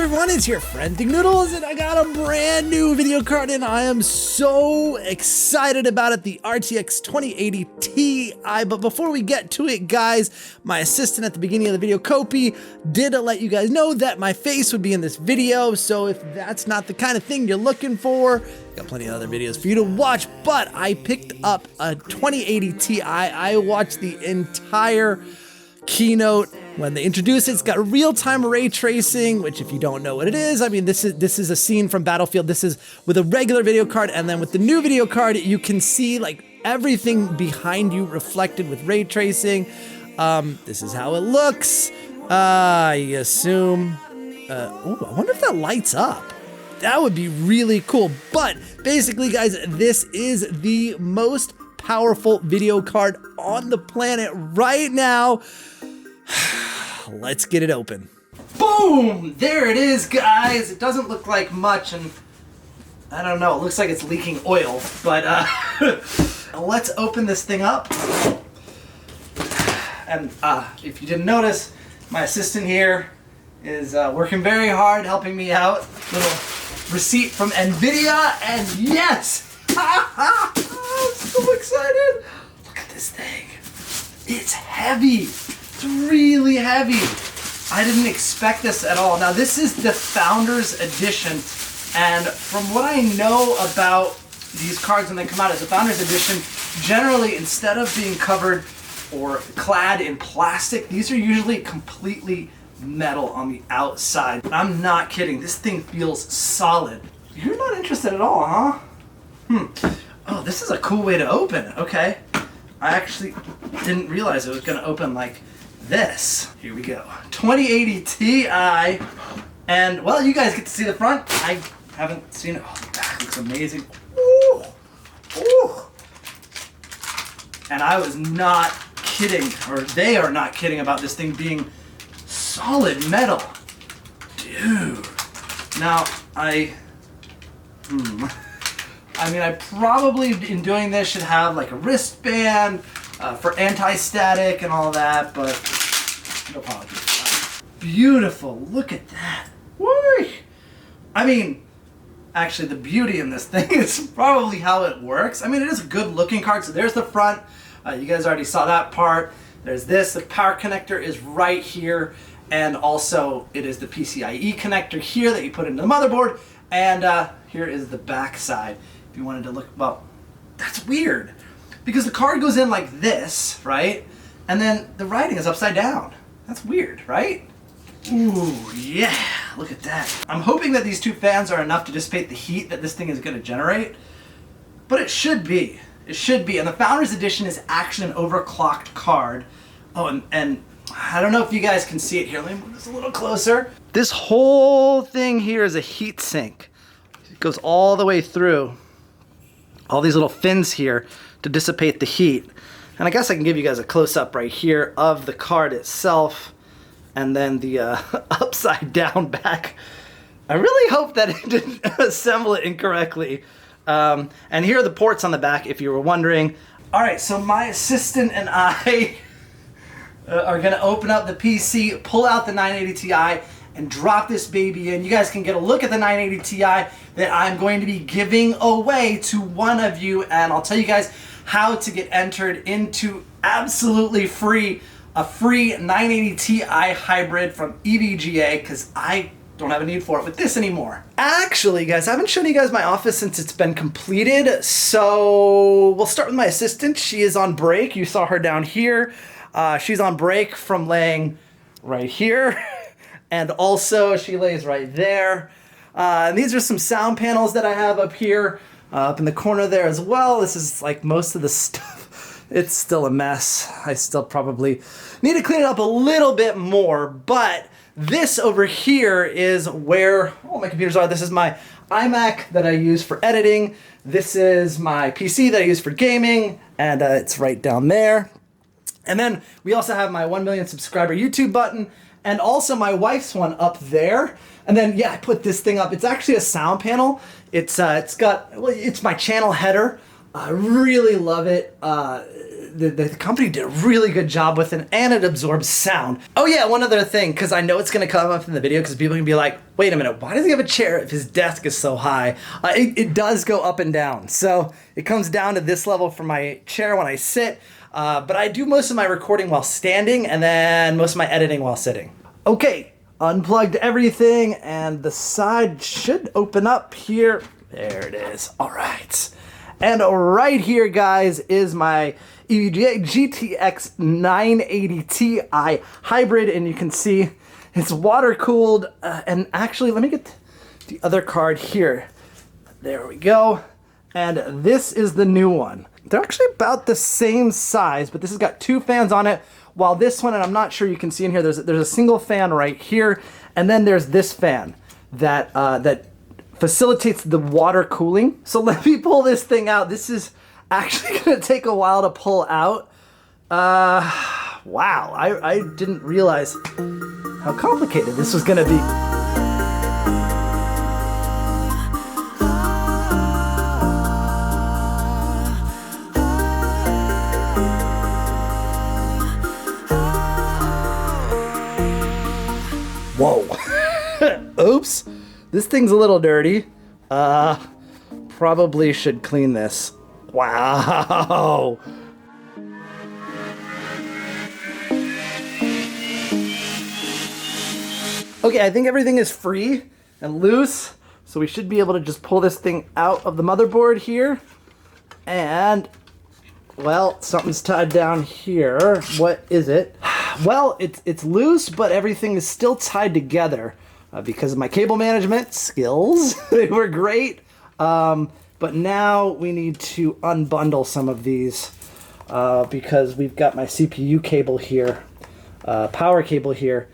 everyone, it's your friend Thinknoodles, and I got a brand new video card and I am so excited about it, the RTX 2080 Ti. But before we get to it, guys, my assistant at the beginning of the video, Kopi, did let you guys know that my face would be in this video, so if that's not the kind of thing you're looking for, got plenty of other videos for you to watch. But I picked up a 2080 Ti. I watched the entire keynote when they introduced it. It's got real-time ray tracing, which if you don't know what it is, I mean, this is a scene from Battlefield. This is with a regular video card, and then with the new video card, you can see like everything behind you reflected with ray tracing. This is how it looks. I assume. Oh, I wonder if that lights up. That would be really cool. But basically, guys, this is the most powerful video card on the planet right now. Let's get it open. Boom! There it is, guys. It doesn't look like much, and I don't know, it looks like it's leaking oil, but let's open this thing up. And if you didn't notice, my assistant here is working very hard helping me out. Little receipt from NVIDIA, and yes! I'm so excited! Look at this thing. It's heavy. It's really heavy. I didn't expect this at all. Now, this is the Founders Edition, and from what I know about these cards when they come out as a Founders Edition, generally, instead of being covered or clad in plastic, these are usually completely metal on the outside. I'm not kidding. This thing feels solid. You're not interested at all, huh? Oh, this is a cool way to open. Okay. I actually didn't realize it was going to open like this. Here we go. 2080 Ti. And, well, you guys get to see the front. I haven't seen it. Oh, the back looks amazing. Ooh. Ooh. And I was not kidding, or they are not kidding about this thing being solid metal. Dude. Now, I mean, I probably, in doing this, should have like a wristband for anti-static and all that, but no apologies. Beautiful, look at that. Woo! I mean, actually, the beauty in this thing is probably how it works. I mean, it is a good looking card. So there's the front. You guys already saw that part. There's this. The power connector is right here. And also, it is the PCIe connector here that you put into the motherboard. And here is the back side. If you wanted to look, well, that's weird. Because the card goes in like this, right? And then the writing is upside down. That's weird, right? Ooh, yeah, look at that. I'm hoping that these two fans are enough to dissipate the heat that this thing is gonna generate. But it should be. It should be. And the Founders Edition is actually an overclocked card. Oh, and I don't know if you guys can see it here. Let me move this a little closer. This whole thing here is a heat sink. It goes all the way through. All these little fins here to dissipate the heat. And I guess I can give you guys a close-up right here of the card itself, and then the upside down back. I really hope that it didn't assemble it incorrectly. And here are the ports on the back, if you were wondering. All right, so my assistant and I are gonna open up the PC, pull out the 980 Ti, and drop this baby in. You guys can get a look at the 980 Ti that I'm going to be giving away to one of you, and I'll tell you guys how to get entered into absolutely free, a free 980 Ti hybrid from EVGA, because I don't have a need for it with this anymore. Actually, guys, I haven't shown you guys my office since it's been completed, so we'll start with my assistant. She is on break. You saw her down here. She's on break from laying right here. And also, she lays right there. And these are some sound panels that I have up here, up in the corner there as well. This is like most of the stuff. It's still a mess. I still probably need to clean it up a little bit more. But this over here is where all my computers are. This is my iMac that I use for editing. This is my PC that I use for gaming. And it's right down there. And then we also have my 1 million subscriber YouTube button. And also my wife's one up there. And then, yeah, I put this thing up. It's actually a sound panel. It's got, well, it's my channel header. I really love it. the company did a really good job with it, and it absorbs sound. Oh yeah, one other thing, because I know it's going to come up in the video, because people can be like, wait a minute, why does he have a chair if his desk is so high? It does go up and down. So it comes down to this level for my chair when I sit, but I do most of my recording while standing, and then most of my editing while sitting. Okay, unplugged everything, and the side should open up here. There it is. All right. And right here, guys, is my NVIDIA GTX 980 Ti hybrid, and you can see it's water-cooled. And actually, let me get the other card here. There we go. And this is the new one. They're actually about the same size, but this has got 2 fans on it, while this one, and I'm not sure you can see in here, there's a single fan right here, and then there's this fan that facilitates the water cooling. So let me pull this thing out. This is actually gonna take a while to pull out. Wow, I didn't realize how complicated this was gonna be. Whoa, oops. This thing's a little dirty. Probably should clean this. Wow. Okay, I think everything is free and loose, so we should be able to just pull this thing out of the motherboard here. And, well, something's tied down here. What is it? Well, it's loose, but everything is still tied together. Because of my cable management skills. They were great. But now we need to unbundle some of these because we've got my CPU cable here, power cable here.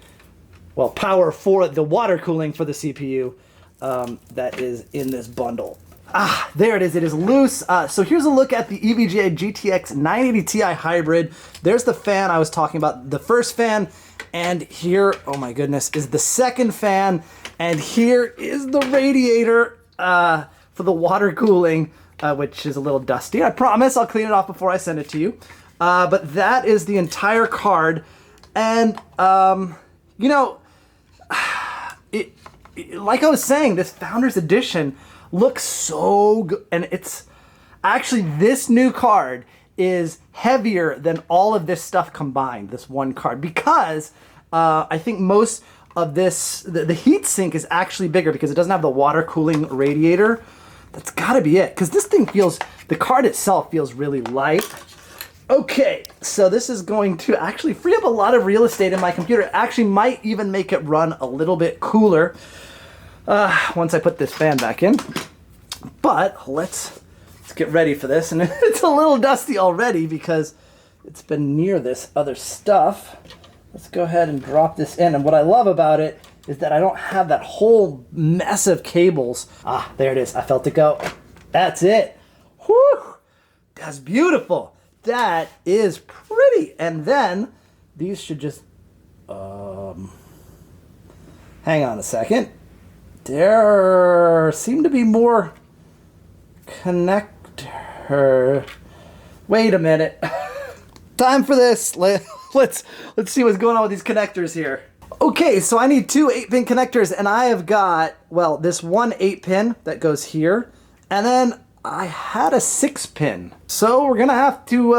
Well, power for the water cooling for the CPU that is in this bundle. Ah, there it is. It is loose. So here's a look at the NVIDIA GTX 980 Ti hybrid. There's the fan I was talking about, the first fan. And here, oh my goodness, is the second fan. And here is the radiator for the water cooling, which is a little dusty. I promise I'll clean it off before I send it to you. But that is the entire card. And, you know, like I was saying, this Founders Edition looks so good. And it's actually, this new card is heavier than all of this stuff combined, this one card, because I think most of this, the heat sink is actually bigger because it doesn't have the water cooling radiator. That's gotta be it, because this thing feels, the card itself feels really light. Okay, so this is going to actually free up a lot of real estate in my computer. It actually might even make it run a little bit cooler once I put this fan back in. But let's get ready for this. And it's a little dusty already because it's been near this other stuff. Let's go ahead and drop this in. And what I love about it is that I don't have that whole mess of cables. Ah, there it is. I felt it go. That's it. Whew. That's beautiful. That is pretty. And then these should just, hang on a second. There seem to be more connector. Wait a minute. Time for this. Let's see what's going on with these connectors here. Okay, so I need 2 8-pin connectors, and I have got, well, this one 8-pin that goes here, and then I had a 6-pin. So we're gonna have to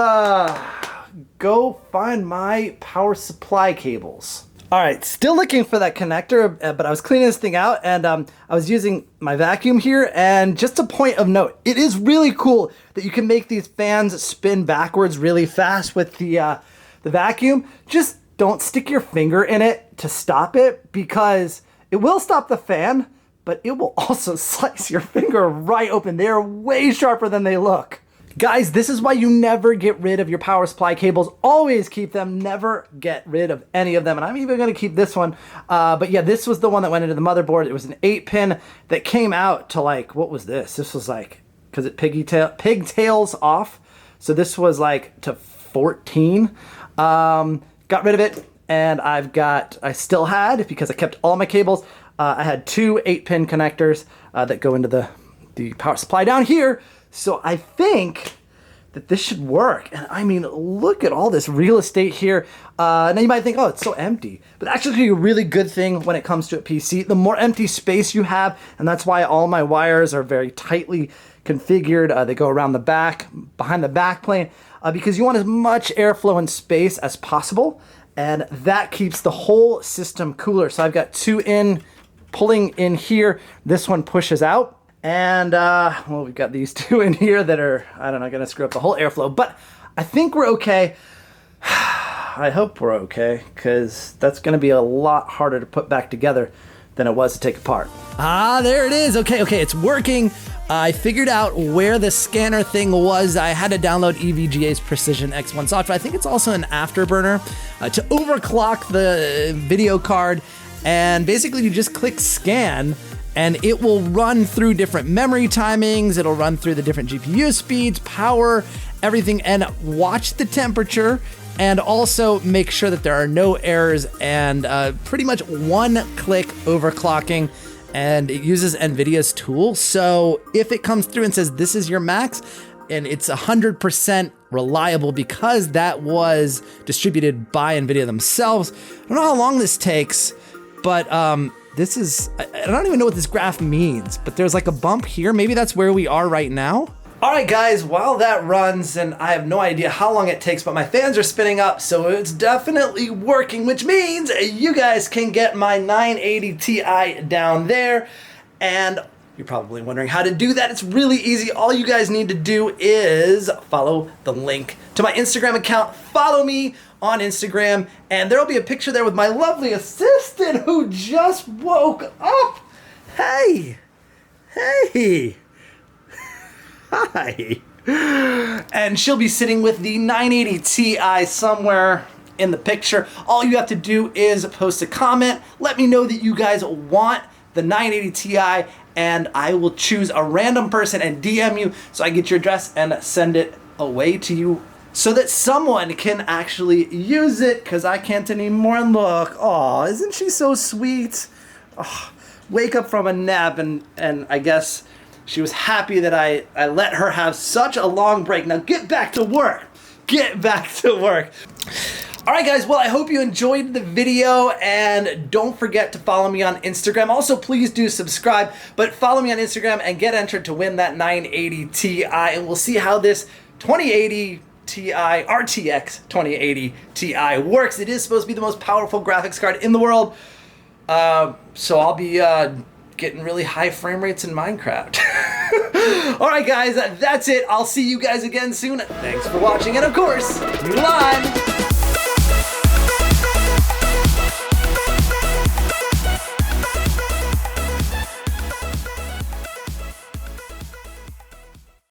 go find my power supply cables. All right, still looking for that connector, but I was cleaning this thing out, and I was using my vacuum here, and just a point of note, it is really cool that you can make these fans spin backwards really fast with the vacuum. Just don't stick your finger in it to stop it, because it will stop the fan, but it will also slice your finger right open. They're way sharper than they look. Guys, this is why you never get rid of your power supply cables. Always keep them, never get rid of any of them. And I'm even gonna keep this one. But yeah, this was the one that went into the motherboard. It was an 8-pin that came out to like, what was this? This was like, because it pigtails off. So this was like to 14. Got rid of it, and I still had, because I kept all my cables, I had 2 8-pin connectors that go into the power supply down here. So I think that this should work. And I mean, look at all this real estate here. Now you might think, oh, it's so empty, but actually a really good thing when it comes to a PC. The more empty space you have, and that's why all my wires are very tightly configured. They go around the back, behind the back plane, because you want as much airflow and space as possible, and that keeps the whole system cooler. So I've got 2 in, pulling in here. This one pushes out. And, well, we've got these 2 in here that are, I don't know, gonna screw up the whole airflow, but I think we're okay. I hope we're okay, because that's gonna be a lot harder to put back together than it was to take apart. Ah, there it is. Okay, it's working. I figured out where the scanner thing was. I had to download EVGA's Precision X1 software. I think it's also an afterburner to overclock the video card. And basically you just click scan and it will run through different memory timings. It'll run through the different GPU speeds, power, everything, and watch the temperature, and also make sure that there are no errors, and pretty much one-click overclocking, and it uses NVIDIA's tool. So if it comes through and says this is your max, and it's 100% reliable because that was distributed by NVIDIA themselves. I don't know how long this takes, but this is, I don't even know what this graph means, but there's like a bump here. Maybe that's where we are right now. All right, guys, while that runs, and I have no idea how long it takes, but my fans are spinning up, so it's definitely working, which means you guys can get my 980 Ti down there. And you're probably wondering how to do that. It's really easy. All you guys need to do is follow the link to my Instagram account. Follow me on Instagram, and there'll be a picture there with my lovely assistant who just woke up. Hey, hi. And she'll be sitting with the 980 Ti somewhere in the picture. All you have to do is post a comment. Let me know that you guys want the 980 Ti, and I will choose a random person and DM you so I get your address and send it away to you so that someone can actually use it, because I can't anymore. And look, oh, isn't she so sweet? Oh, wake up from a nap, and I guess she was happy that I let her have such a long break. Now get back to work. Get back to work. All right, guys, well, I hope you enjoyed the video, and don't forget to follow me on Instagram. Also, please do subscribe, but follow me on Instagram and get entered to win that 980 Ti, and we'll see how this 2080 Ti, RTX 2080 Ti works. It is supposed to be the most powerful graphics card in the world, so I'll be getting really high frame rates in Minecraft. All right, guys, that's it. I'll see you guys again soon. Thanks for watching, and of course, Noodle on!